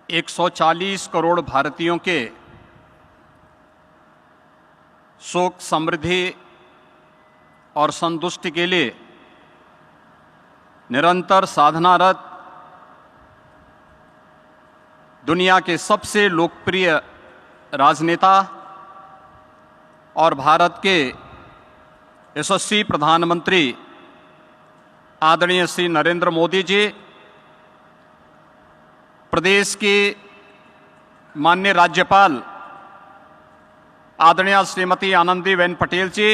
140 करोड़ भारतीयों के सुख, समृद्धि और संतुष्टि के लिए निरंतर साधनारत दुनिया के सबसे लोकप्रिय राजनेता और भारत के यशस्वी प्रधानमंत्री आदरणीय श्री नरेंद्र मोदी जी, प्रदेश की माननीय राज्यपाल आदरणीय श्रीमती आनंदीबेन पटेल जी,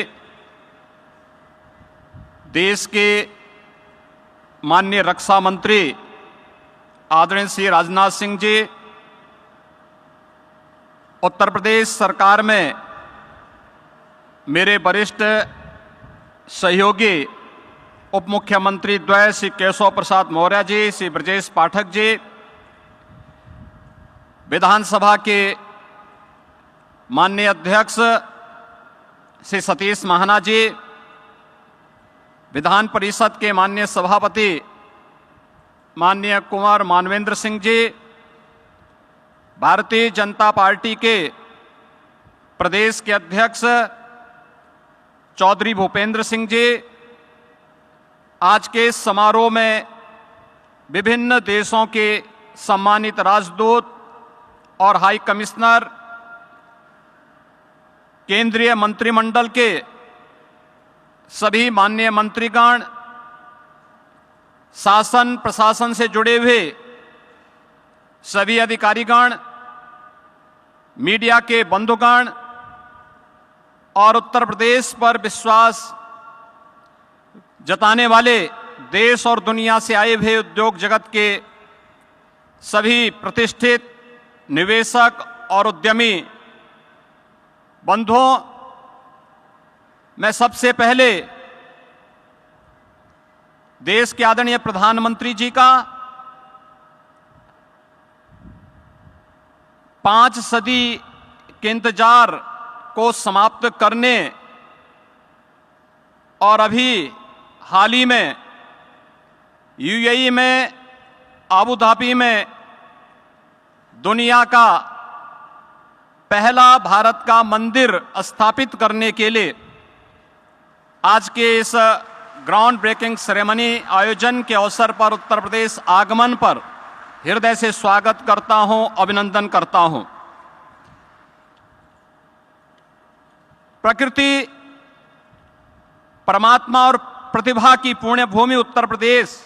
देश के माननीय रक्षा मंत्री आदरणीय श्री राजनाथ सिंह जी, उत्तर प्रदेश सरकार में मेरे वरिष्ठ सहयोगी उप मुख्यमंत्री द्वय श्री केशव प्रसाद मौर्य जी, श्री ब्रजेश पाठक जी, विधानसभा के माननीय अध्यक्ष श्री सतीश महाना जी, विधान परिषद के माननीय सभापति माननीय कुंवर मानवेंद्र सिंह जी, भारतीय जनता पार्टी के प्रदेश के अध्यक्ष चौधरी भूपेंद्र सिंह जी, आज के इस समारोह में विभिन्न देशों के सम्मानित राजदूत और हाई कमिश्नर, केंद्रीय मंत्रिमंडल के सभी माननीय मंत्रीगण, शासन प्रशासन से जुड़े हुए सभी अधिकारीगण, मीडिया के बंधुगण और उत्तर प्रदेश पर विश्वास जताने वाले देश और दुनिया से आए हुए उद्योग जगत के सभी प्रतिष्ठित निवेशक और उद्यमी बंधुओं, मैं सबसे पहले देश के आदरणीय प्रधानमंत्री जी का 5 सदी के इंतजार को समाप्त करने और अभी हाल ही में यूएई में आबू धाबी में दुनिया का पहला भारत का मंदिर स्थापित करने के लिए आज के इस ग्राउंड ब्रेकिंग सेरेमनी आयोजन के अवसर पर उत्तर प्रदेश आगमन पर हृदय से स्वागत करता हूं, अभिनंदन करता हूं। प्रकृति, परमात्मा और प्रतिभा की पुण्य भूमि उत्तर प्रदेश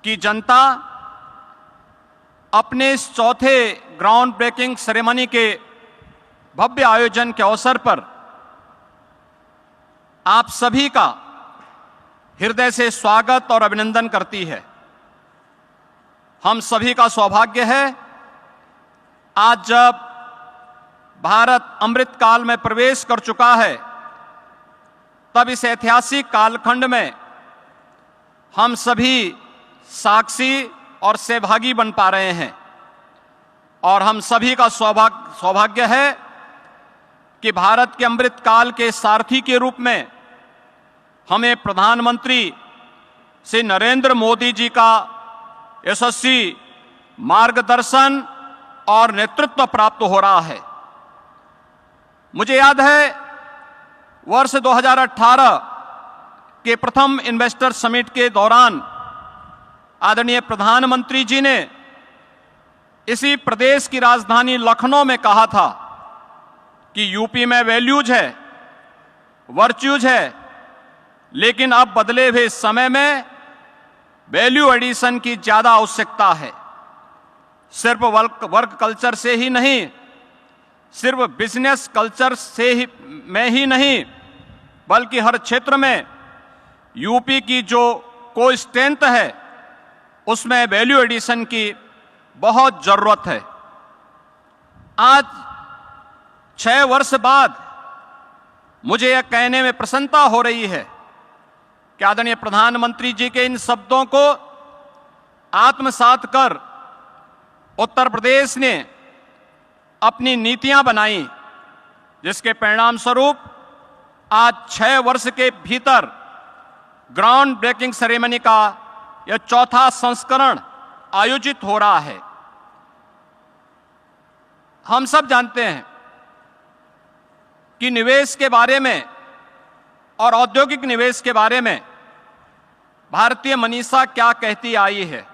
की जनता अपने इस चौथे ग्राउंड ब्रेकिंग सेरेमनी के भव्य आयोजन के अवसर पर आप सभी का हृदय से स्वागत और अभिनंदन करती है। हम सभी का सौभाग्य है आज जब भारत अमृत काल में प्रवेश कर चुका है, तब इस ऐतिहासिक कालखंड में हम सभी साक्षी और सहभागी बन पा रहे हैं और हम सभी का सौभाग्य है कि भारत के अमृत काल के सारथी के रूप में हमें प्रधानमंत्री श्री नरेंद्र मोदी जी का यशस्वी मार्गदर्शन और नेतृत्व प्राप्त हो रहा है। मुझे याद है वर्ष 2018 के प्रथम इन्वेस्टर समिट के दौरान आदरणीय प्रधानमंत्री जी ने इसी प्रदेश की राजधानी लखनऊ में कहा था कि यूपी में वैल्यूज है, वर्च्यूज है, लेकिन अब बदले हुए समय में वैल्यू एडिशन की ज्यादा आवश्यकता है। सिर्फ वर्क कल्चर से ही नहीं, सिर्फ बिजनेस कल्चर से ही में ही नहीं, बल्कि हर क्षेत्र में यूपी की जो कोई स्ट्रेंथ है उसमें वैल्यू एडिशन की बहुत जरूरत है। आज 6 वर्ष बाद मुझे यह कहने में प्रसन्नता हो रही है कि आदरणीय प्रधानमंत्री जी के इन शब्दों को आत्मसात कर उत्तर प्रदेश ने अपनी नीतियां बनाई, जिसके परिणाम स्वरूप आज 6 वर्ष के भीतर ग्राउंड ब्रेकिंग सेरेमनी का यह चौथा संस्करण आयोजित हो रहा है। हम सब जानते हैं कि निवेश के बारे में और औद्योगिक निवेश के बारे में भारतीय मनीषा क्या कहती आई है।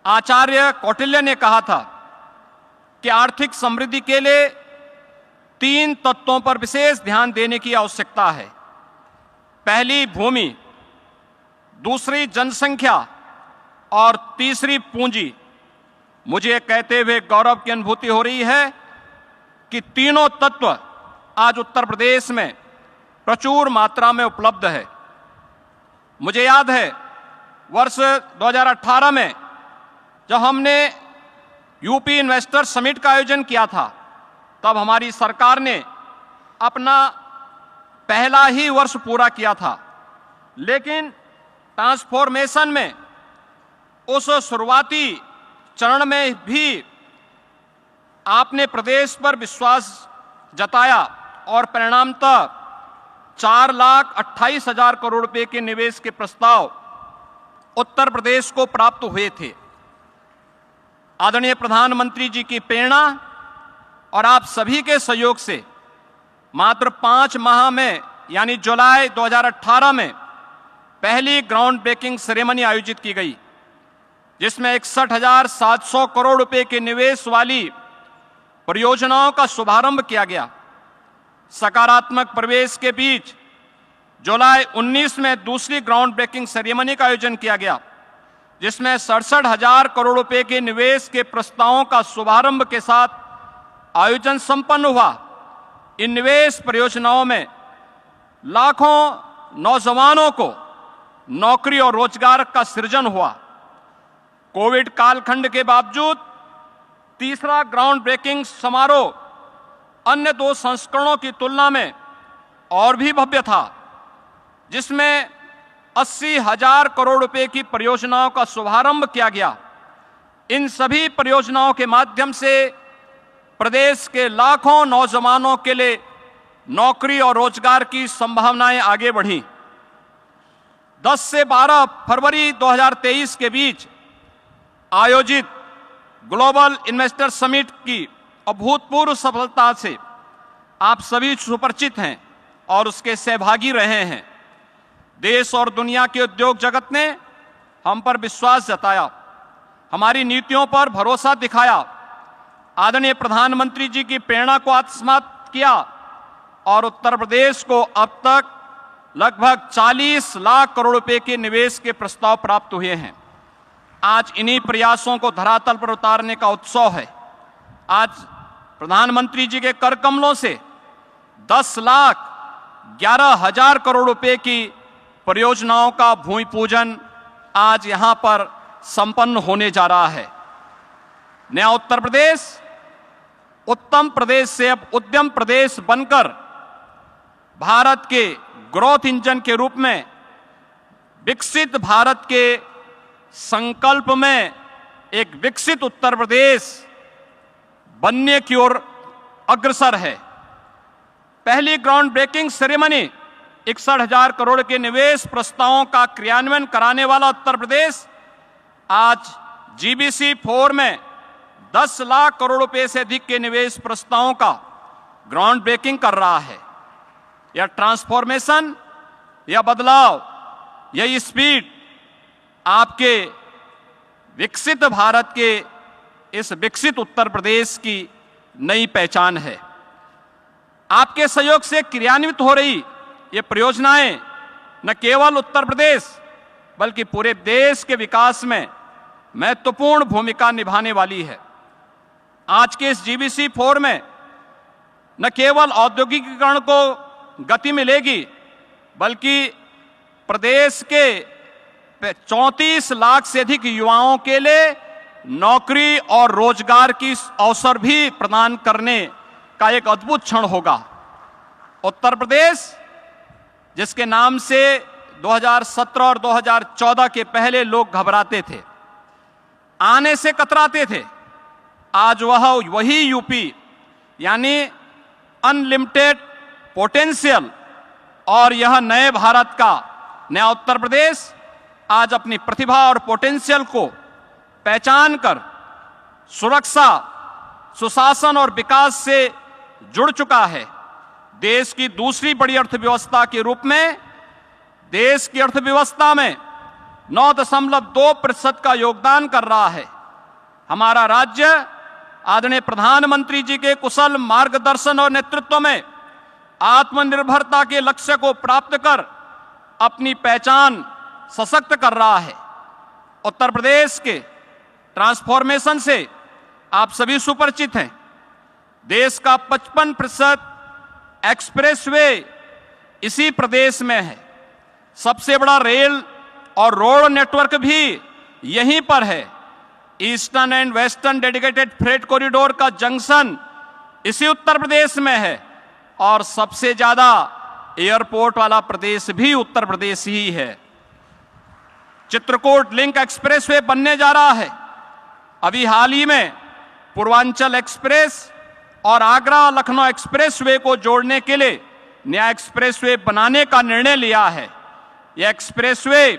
आचार्य कौटिल्य ने कहा था कि आर्थिक समृद्धि के लिए 3 तत्वों पर विशेष ध्यान देने की आवश्यकता है। पहली भूमि, दूसरी जनसंख्या और तीसरी पूंजी। मुझे कहते हुए गौरव की अनुभूति हो रही है कि तीनों तत्व आज उत्तर प्रदेश में प्रचुर मात्रा में उपलब्ध है। मुझे याद है वर्ष 2018 में जब हमने यूपी इन्वेस्टर समिट का आयोजन किया था, तब हमारी सरकार ने अपना पहला ही वर्ष पूरा किया था, लेकिन ट्रांसफॉर्मेशन में उस शुरुआती चरण में भी आपने प्रदेश पर विश्वास जताया और परिणामतः 4,28,000 करोड़ रुपए के निवेश के प्रस्ताव उत्तर प्रदेश को प्राप्त हुए थे। आदरणीय प्रधानमंत्री जी की प्रेरणा और आप सभी के सहयोग से मात्र 5 माह में यानी जुलाई 2018 में पहली ग्राउंड ब्रेकिंग सेरेमनी आयोजित की गई, जिसमें 61,700 करोड़ रुपए के निवेश वाली परियोजनाओं का शुभारंभ किया गया। सकारात्मक प्रवेश के बीच जुलाई 19 में दूसरी ग्राउंड ब्रेकिंग सेरेमनी का आयोजन किया गया, जिसमें 67,000 करोड़ रुपए के निवेश के प्रस्तावों का शुभारंभ के साथ आयोजन संपन्न हुआ। इन निवेश परियोजनाओं में लाखों नौजवानों को नौकरी और रोजगार का सृजन हुआ। कोविड कालखंड के बावजूद तीसरा ग्राउंड ब्रेकिंग समारोह अन्य 2 संस्करणों की तुलना में और भी भव्य था, जिसमें 80,000 करोड़ रुपए की परियोजनाओं का शुभारंभ किया गया। इन सभी परियोजनाओं के माध्यम से प्रदेश के लाखों नौजवानों के लिए नौकरी और रोजगार की संभावनाएं आगे बढ़ी। 10 से 12 फरवरी 2023 के बीच आयोजित ग्लोबल इन्वेस्टर समिट की अभूतपूर्व सफलता से आप सभी सुपरिचित हैं और उसके सहभागी रहे हैं। देश और दुनिया के उद्योग जगत ने हम पर विश्वास जताया, हमारी नीतियों पर भरोसा दिखाया, आदरणीय प्रधानमंत्री जी की प्रेरणा को आत्मसात किया और उत्तर प्रदेश को अब तक लगभग 40 लाख करोड़ रुपए के निवेश के प्रस्ताव प्राप्त हुए हैं। आज इन्हीं प्रयासों को धरातल पर उतारने का उत्सव है। आज प्रधानमंत्री जी के कर कमलों से 10,11,000 करोड़ रुपए की परियोजनाओं का भूमि पूजन आज यहां पर संपन्न होने जा रहा है। नया उत्तर प्रदेश उत्तम प्रदेश से अब उद्यम प्रदेश बनकर भारत के ग्रोथ इंजन के रूप में विकसित भारत के संकल्प में एक विकसित उत्तर प्रदेश बनने की ओर अग्रसर है। पहली ग्राउंड ब्रेकिंग सेरेमनी 61,000 करोड़ के निवेश प्रस्तावों का क्रियान्वयन कराने वाला उत्तर प्रदेश आज जीबीसी 4 में 10 लाख करोड़ रुपए से अधिक के निवेश प्रस्तावों का ग्राउंड ब्रेकिंग कर रहा है। यह ट्रांसफॉर्मेशन, यह बदलाव, यह स्पीड आपके विकसित भारत के इस विकसित उत्तर प्रदेश की नई पहचान है। आपके सहयोग से क्रियान्वित हो रही ये परियोजनाएं न केवल उत्तर प्रदेश बल्कि पूरे देश के विकास में महत्वपूर्ण भूमिका निभाने वाली है। आज के इस जीबीसी 4 में न केवल औद्योगिकीकरण को गति मिलेगी, बल्कि प्रदेश के 34 लाख से अधिक युवाओं के लिए नौकरी और रोजगार की अवसर भी प्रदान करने का एक अद्भुत क्षण होगा। उत्तर प्रदेश जिसके नाम से 2017 और 2014 के पहले लोग घबराते थे, आने से कतराते थे, आज वही यूपी यानी अनलिमिटेड पोटेंशियल और यह नए भारत का नया उत्तर प्रदेश आज अपनी प्रतिभा और पोटेंशियल को पहचान कर सुरक्षा सुशासन और विकास से जुड़ चुका है। देश की दूसरी बड़ी अर्थव्यवस्था के रूप में देश की अर्थव्यवस्था में 9.2% का योगदान कर रहा है। हमारा राज्य आदरणीय प्रधानमंत्री जी के कुशल मार्गदर्शन और नेतृत्व में आत्मनिर्भरता के लक्ष्य को प्राप्त कर अपनी पहचान सशक्त कर रहा है। उत्तर प्रदेश के ट्रांसफॉर्मेशन से आप सभी सुपरिचित हैं। देश का 55% एक्सप्रेसवे इसी प्रदेश में है। सबसे बड़ा रेल और रोड नेटवर्क भी यहीं पर है। Eastern and western dedicated freight corridor का जंक्शन इसी उत्तर प्रदेश में है और सबसे ज्यादा एयरपोर्ट वाला प्रदेश भी उत्तर प्रदेश ही है। चित्रकूट लिंक एक्सप्रेसवे बनने जा रहा है। अभी हाल ही में पूर्वांचल एक्सप्रेस और आगरा लखनऊ एक्सप्रेसवे को जोड़ने के लिए नया एक्सप्रेसवे बनाने का निर्णय लिया है। यह एक्सप्रेसवे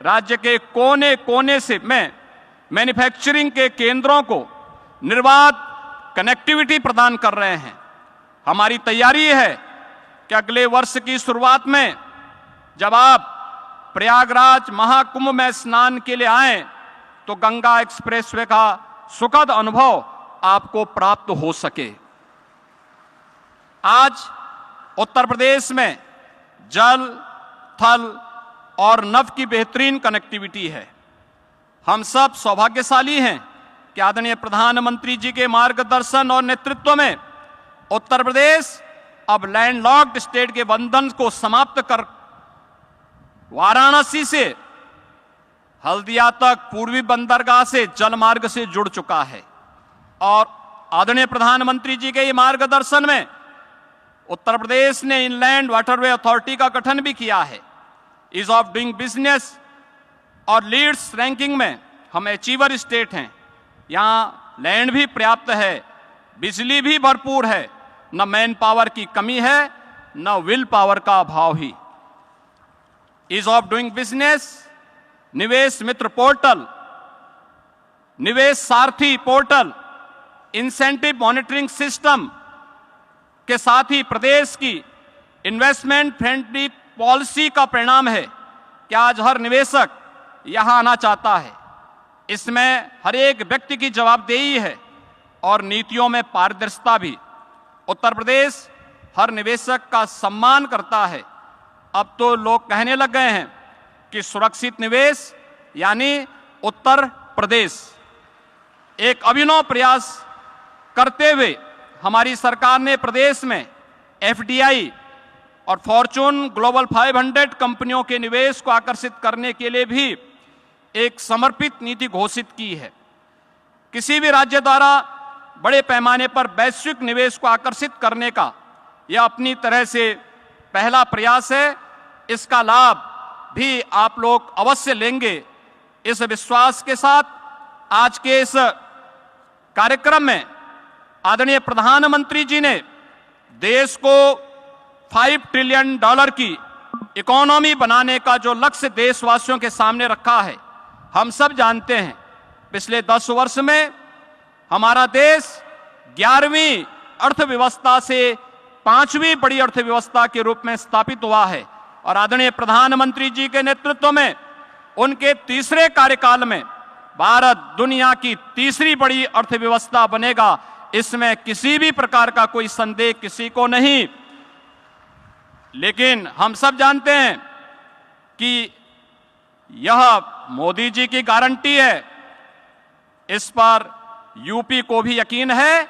राज्य के कोने कोने से मैन्युफैक्चरिंग के केंद्रों को निर्बाध कनेक्टिविटी प्रदान कर रहे हैं। हमारी तैयारी है कि अगले वर्ष की शुरुआत में जब आप प्रयागराज महाकुंभ में स्नान के लिए आएं तो गंगा एक्सप्रेसवे का सुखद अनुभव आपको प्राप्त हो सके। आज उत्तर प्रदेश में जल, थल और नभ की बेहतरीन कनेक्टिविटी है। हम सब सौभाग्यशाली हैं कि आदरणीय प्रधानमंत्री जी के मार्गदर्शन और नेतृत्व में उत्तर प्रदेश अब लैंडलॉक्ड स्टेट के बंधन को समाप्त कर वाराणसी से हल्दिया तक पूर्वी बंदरगाह से जल मार्ग से जुड़ चुका है। और आदरणीय प्रधानमंत्री जी के मार्गदर्शन में उत्तर प्रदेश ने इनलैंड वाटरवे अथॉरिटी का गठन भी किया है। ईज ऑफ डूइंग बिजनेस और लीड्स रैंकिंग में हम अचीवर स्टेट हैं। यहाँ लैंड भी पर्याप्त है, बिजली भी भरपूर है, न मैन पावर की कमी है न विल पावर का अभाव ही। ईज ऑफ डूइंग बिजनेस, निवेश मित्र पोर्टल, निवेश सारथी पोर्टल, इंसेंटिव मॉनिटरिंग सिस्टम के साथ ही प्रदेश की इन्वेस्टमेंट फ्रेंडली पॉलिसी का परिणाम है कि आज हर निवेशक यहां आना चाहता है। इसमें हर एक व्यक्ति की जवाबदेही है और नीतियों में पारदर्शिता भी। उत्तर प्रदेश हर निवेशक का सम्मान करता है। अब तो लोग कहने लग गए हैं कि सुरक्षित निवेश यानी उत्तर प्रदेश। एक अभिनव प्रयास करते हुए हमारी सरकार ने प्रदेश में एफडीआई और फॉर्चून ग्लोबल 500 कंपनियों के निवेश को आकर्षित करने के लिए भी एक समर्पित नीति घोषित की है। किसी भी राज्य द्वारा बड़े पैमाने पर वैश्विक निवेश को आकर्षित करने का यह अपनी तरह से पहला प्रयास है। इसका लाभ भी आप लोग अवश्य लेंगे। इस विश्वास के साथ आज के इस कार्यक्रम में आदरणीय प्रधानमंत्री जी ने देश को $5 ट्रिलियन की इकोनॉमी बनाने का जो लक्ष्य देशवासियों के सामने रखा है, हम सब जानते हैं पिछले 10 वर्ष में हमारा देश 11वीं अर्थव्यवस्था से 5वीं बड़ी अर्थव्यवस्था के रूप में स्थापित हुआ है। और आदरणीय प्रधानमंत्री जी के नेतृत्व में उनके तीसरे कार्यकाल में भारत दुनिया की तीसरी बड़ी अर्थव्यवस्था बनेगा। इसमें किसी भी प्रकार का कोई संदेह किसी को नहीं। लेकिन हम सब जानते हैं कि यह मोदी जी की गारंटी है। इस पर यूपी को भी यकीन है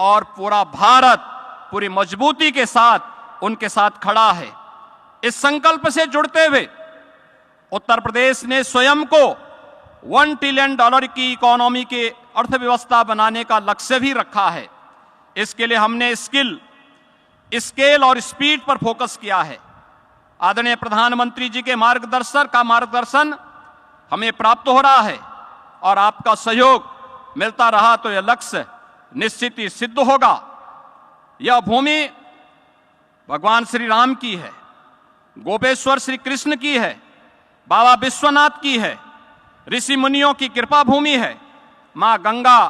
और पूरा भारत पूरी मजबूती के साथ उनके साथ खड़ा है। इस संकल्प से जुड़ते हुए उत्तर प्रदेश ने स्वयं को $1 ट्रिलियन की इकोनॉमी के अर्थव्यवस्था बनाने का लक्ष्य भी रखा है। इसके लिए हमने स्केल और स्पीड पर फोकस किया है। आदरणीय प्रधानमंत्री जी के मार्गदर्शन हमें प्राप्त हो रहा है और आपका सहयोग मिलता रहा तो यह लक्ष्य निश्चित ही सिद्ध होगा। यह भूमि भगवान श्री राम की है, गोपेश्वर श्री कृष्ण की है, बाबा विश्वनाथ की है, ऋषि मुनियों की कृपा भूमि है। मां गंगा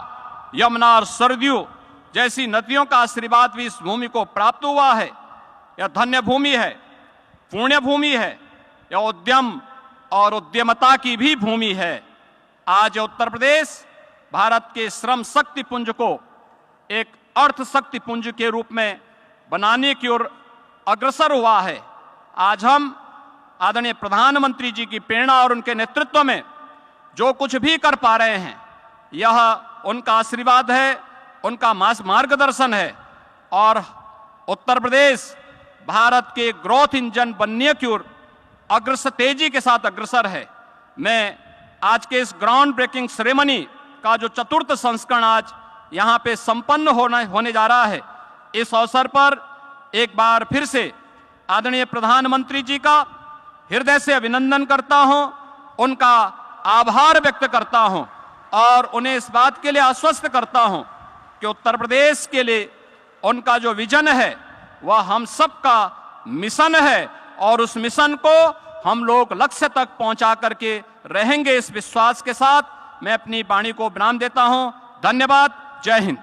यमुना और सरयू जैसी नदियों का आशीर्वाद भी इस भूमि को प्राप्त हुआ है। यह धन्य भूमि है, पुण्य भूमि है, यह उद्यम और उद्यमता की भी भूमि है। आज उत्तर प्रदेश भारत के श्रम शक्ति पुंज को एक अर्थ शक्ति पुंज के रूप में बनाने की ओर अग्रसर हुआ है। आज हम आदरणीय प्रधानमंत्री जी की प्रेरणा और उनके नेतृत्व में जो कुछ भी कर पा रहे हैं, यह उनका आशीर्वाद है, उनका मार्गदर्शन है और उत्तर प्रदेश भारत के ग्रोथ इंजन बनने की ओर तेजी के साथ अग्रसर है। मैं आज के इस ग्राउंड ब्रेकिंग सेरेमनी का जो चतुर्थ संस्करण आज यहाँ पे संपन्न होने जा रहा है, इस अवसर पर एक बार फिर से आदरणीय प्रधानमंत्री जी का हृदय से अभिनंदन करता हूं, उनका आभार व्यक्त करता हूं और उन्हें इस बात के लिए आश्वस्त करता हूं कि उत्तर प्रदेश के लिए उनका जो विजन है वह हम सबका मिशन है और उस मिशन को हम लोग लक्ष्य तक पहुंचा करके रहेंगे। इस विश्वास के साथ मैं अपनी वाणी को विराम देता हूं। धन्यवाद। जय हिंद।